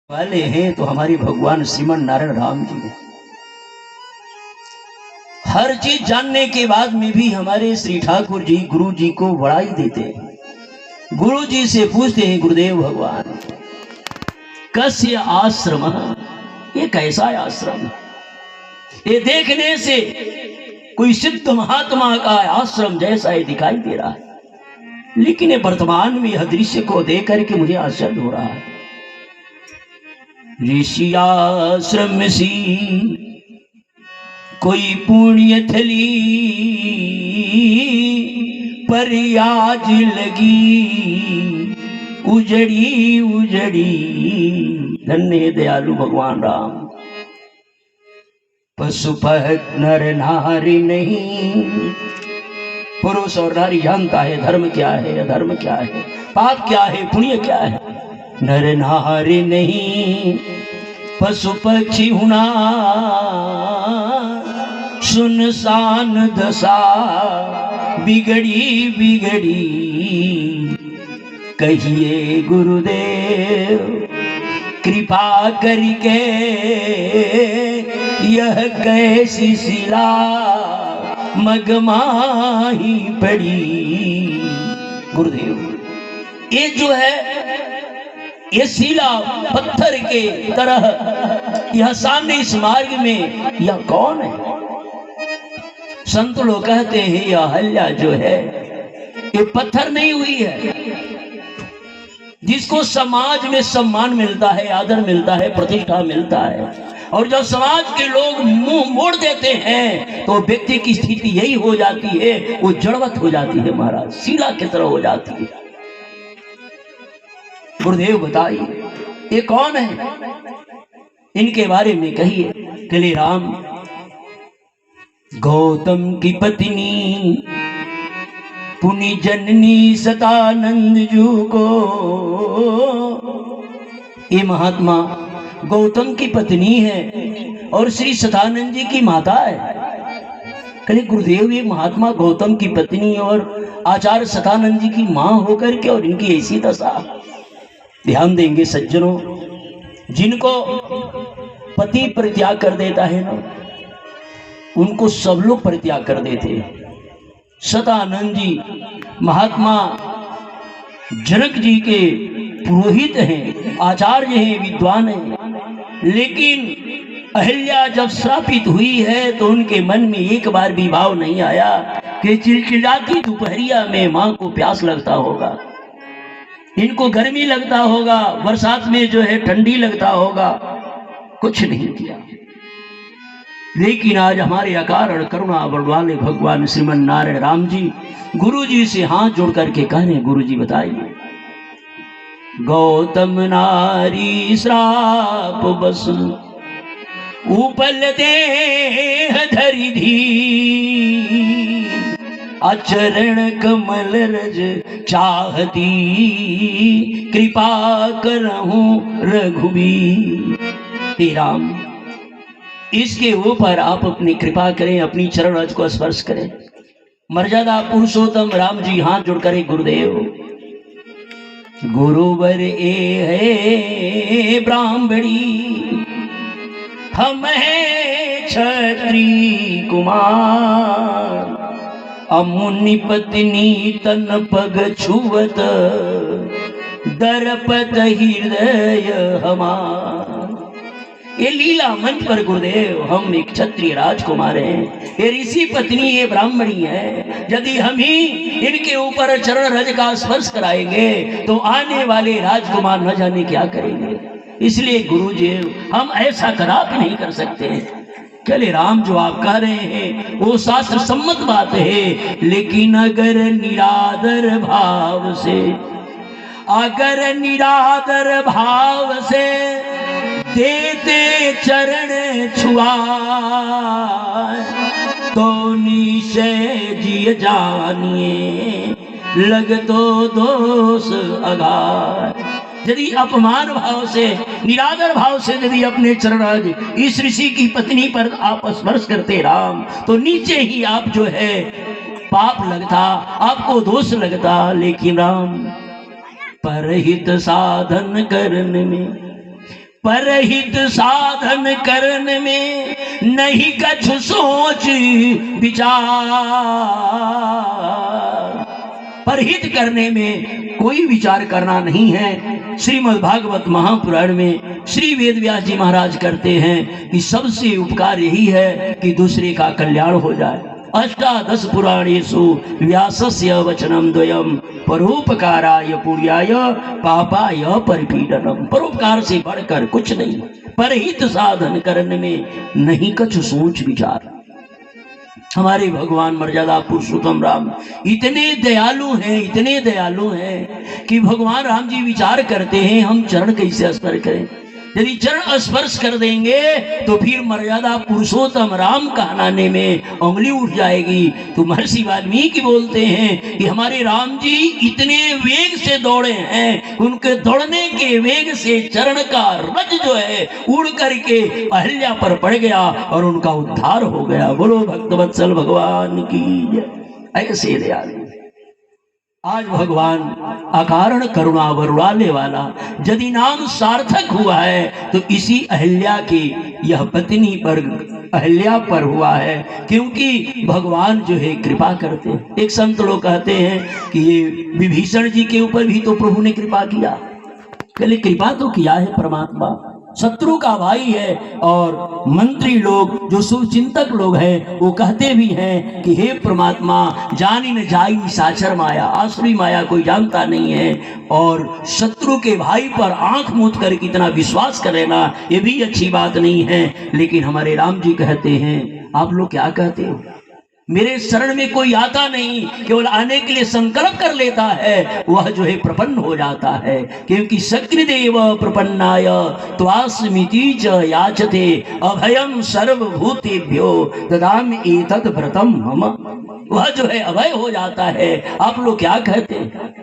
वाले हैं तो हमारे भगवान श्रीमन नारायण राम जी हैं। हर चीज जानने के बाद में भी हमारे श्री ठाकुर जी गुरु जी को बड़ाई देते हैं। गुरु जी से पूछते हैं, गुरुदेव भगवान कस्य आश्रम, ये कैसा आश्रम? ये देखने से कोई सिद्ध महात्मा का आश्रम जैसा ही दिखाई दे रहा है, लेकिन ये वर्तमान में यह दृश्य को देख करके मुझे आश्चर्य हो रहा है। ऋषि आश्रम सी कोई पुण्य थली पर आज लगी उजड़ी उजड़ी। धन्य दयालु भगवान राम। पशु पहक नर नारी नहीं, पुरुष और नारी जानता है धर्म क्या है अधर्म क्या है, पाप क्या है पुण्य क्या है। नर नारी नहीं पशु पक्षी हुना, सुनसान दशा बिगड़ी बिगड़ी। कहिए गुरुदेव कृपा करके यह कैसी शिला मगमाही पड़ी। गुरुदेव ये जो है ये शिला पत्थर के तरह यह सामने इस मार्ग में यह कौन है? संत लोग कहते हैं यह अहल्या जो है ये पत्थर नहीं हुई है, जिसको समाज में सम्मान मिलता है, आदर मिलता है, प्रतिष्ठा मिलता है, और जब समाज के लोग मुंह मोड़ देते हैं तो व्यक्ति की स्थिति यही हो जाती है, वो जड़वत हो जाती है महाराज, शिला की तरह हो जाती है। गुरुदेव बताइए ये कौन है, इनके बारे में कहिए। कले राम गौतम की पत्नी पुनि जननी सतानंद जू को, ये महात्मा गौतम की पत्नी है और श्री सतानंद जी की माता है। कहे गुरुदेव ये महात्मा गौतम की पत्नी और आचार्य सतानंद जी की मां होकर के और इनकी ऐसी दशा। ध्यान देंगे सज्जनों, जिनको पति परित्याग कर देता है ना, उनको सब लोग परित्याग कर देते हैं। सतानंद जी महात्मा जनक जी के पुरोहित हैं, आचार्य हैं, विद्वान हैं, लेकिन अहिल्या जब श्रापित हुई है तो उनके मन में एक बार भी भाव नहीं आया कि चिलचिलाती दोपहरिया में मां को प्यास लगता होगा, इनको गर्मी लगता होगा, बरसात में जो है ठंडी लगता होगा, कुछ नहीं किया। लेकिन आज हमारे अकारण करुणा बड़वाले भगवान श्रीमन नारायण राम जी गुरु जी से हाथ जोड़ करके कह रहे, गुरु जी बताइए गौतम नारी श्राप बस उपल देह धरि धी, आचरण कमल रज चाहती कृपा करहूं रघुबीर। हे राम इसके ऊपर आप अपनी कृपा करें, अपनी चरण रज को स्पर्श करें। मर्यादा पुरुषोत्तम राम जी हाथ जोड़ करे, गुरुदेव गुरुवर ए है ब्राह्मणी, हम है क्षत्रिय कुमार, अमुनि पत्नी तन पग छुवत दरपत हृदय हमार। ये लीला मंच पर गुरुदेव हम एक क्षत्रिय राजकुमार हैं, ये ऋषि पत्नी ये ब्राह्मणी है, यदि हम ही इनके ऊपर चरण रज का स्पर्श कराएंगे तो आने वाले राजकुमार न जाने क्या करेंगे। इसलिए गुरु जी हम ऐसा कदापि नहीं कर सकते। चले राम जो आप कह रहे हैं वो शास्त्र सम्मत बात है, लेकिन अगर निरादर भाव से, अगर निरादर भाव से देते चरण छुआ तो निश्चय जी जानिए लग तो दोष अगार। यदि अपमान भाव से निरादर भाव से यदि अपने चरण इस ऋषि की पत्नी पर आप स्पर्श करते राम, तो नीचे ही आप जो है पाप लगता, आपको दोष लगता। लेकिन राम परहित साधन करने में परहित साधन करन में नहीं कछु सोच विचार। परहित करने में कोई विचार करना नहीं है। श्रीमद् भागवत महापुराण में श्री वेद व्यास जी महाराज करते हैं कि सबसे उपकार यही है कि दूसरे का कल्याण हो जाए। अष्टादश पुराणेषु व्यासस्य वचनम द्वयम परोपकाराय पुण्याय पापाय परिपीडनम। परोपकार से बढ़कर कुछ नहीं, परहित साधन करने में नहीं कछु सोच विचार। हमारे भगवान मर्यादा पुरुषोत्तम राम इतने दयालु हैं, इतने दयालु हैं कि भगवान राम जी विचार करते हैं हम चरण कैसे स्पर्श करें। यदि चरण स्पर्श कर देंगे तो फिर मर्यादा पुरुषोत्तम राम कहलाने में उंगली उठ जाएगी। तो महर्षि वाल्मीकि बोलते हैं कि हमारे राम जी इतने वेग से दौड़े हैं, उनके दौड़ने के वेग से चरण का रज जो है उड़ करके अहिल्या पर पड़ गया और उनका उद्धार हो गया। बोलो भक्तवत्सल भगवान की जय। ऐसे दयालु आज भगवान अकारण करुणा वरुणाने वाला यदि नाम सार्थक हुआ है तो इसी अहिल्या की यह पत्नी पर, अहिल्या पर हुआ है, क्योंकि भगवान जो है कृपा करते हैं। एक संत लोग कहते हैं कि ये विभीषण जी के ऊपर भी तो प्रभु ने कृपा किया। पहले कृपा तो किया है परमात्मा, शत्रु का भाई है। और मंत्री लोग जो शुभचिंतक लोग हैं वो कहते भी हैं कि हे परमात्मा जानी न जाई निशाचर माया, आसुरी माया कोई जानता नहीं है। और शत्रु के भाई पर आंख मूंद कर कितना विश्वास कर लेना ये भी अच्छी बात नहीं है। लेकिन हमारे राम जी कहते हैं आप लोग क्या कहते हो, मेरे शरण में कोई आता नहीं, केवल आने के लिए संकल्प कर लेता है वह जो है प्रपन्न हो जाता है। क्योंकि सकृदेव प्रपन्नाय त्वास्मिति च याचते अभयम सर्वभूतेभ्यो ददामि एतत् व्रतम मम। वह जो है अभय हो जाता है। आप लोग क्या कहते हैं?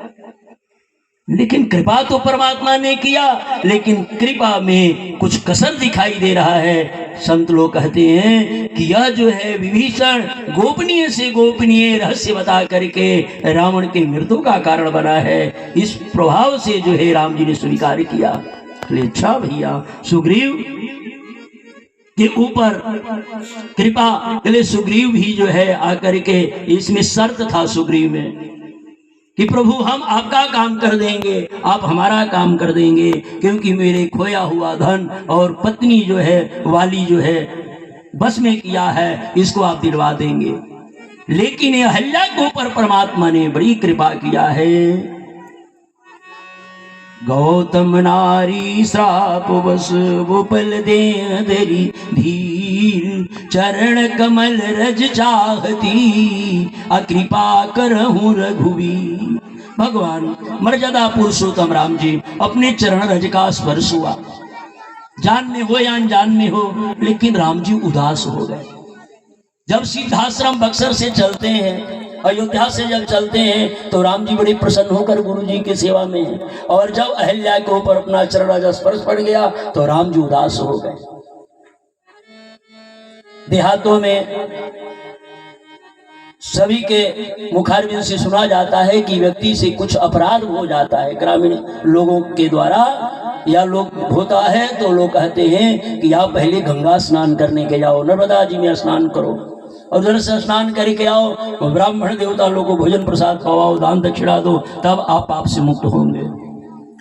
लेकिन कृपा तो परमात्मा ने किया, लेकिन कृपा में कुछ कसर दिखाई दे रहा है। संत लोग कहते हैं कि यह जो है विभीषण गोपनीय से गोपनीय रहस्य बता करके रावण के मृत्यु का कारण बना है। इस प्रभाव से जो है राम जी ने स्वीकार किया। अच्छा भैया सुग्रीव के ऊपर कृपा के लिए सुग्रीव भी जो है आकर के, इसमें शर्त था सुग्रीव में कि प्रभु हम आपका काम कर देंगे, आप हमारा काम कर देंगे, क्योंकि मेरे खोया हुआ धन और पत्नी जो है वाली जो है बस में किया है, इसको आप दिलवा देंगे। लेकिन अहिल्या के ऊपर परमात्मा ने बड़ी कृपा किया है। गौतम नारी श्राप बस गोपल दे दरी धीर, चरण कमल रज चाहती अकृपा करहूं रघुवीर। भगवान मर्यादा पुरुषोत्तम राम जी अपने चरण रज का स्पर्श हुआ, जान में हो या अनजान में हो, लेकिन राम जी उदास हो गए। जब सिद्धाश्रम बक्सर से चलते हैं, अयोध्या से जब चलते हैं तो राम जी बड़े प्रसन्न होकर गुरु जी की सेवा में हैं। और जब अहिल्या के ऊपर अपना चरण स्पर्श पड़ गया तो राम जी उदास हो गए। देहातों में सभी के मुखारबिंद से सुना जाता है कि व्यक्ति से कुछ अपराध हो जाता है ग्रामीण लोगों के द्वारा, या लोग होता है तो लोग कहते हैं कि आप पहले गंगा स्नान करने के जाओ, नर्मदा जी में स्नान करो, और उधर से स्नान करके आओ, ब्राह्मण देवता लोगों को भोजन प्रसाद खवाओ, दान दक्षिणा दो, तब आप पाप से मुक्त होंगे।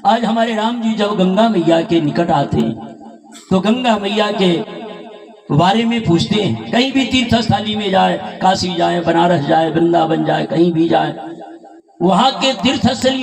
आज हमारे राम जी जब गंगा मैया के निकट आते हैं तो गंगा मैया के बारे में पूछते हैं। कहीं भी तीर्थ स्थली में जाए, काशी जाए, बनारस जाए, वृंदावन जाए, कहीं भी जाए, वहां के तीर्थ स्थली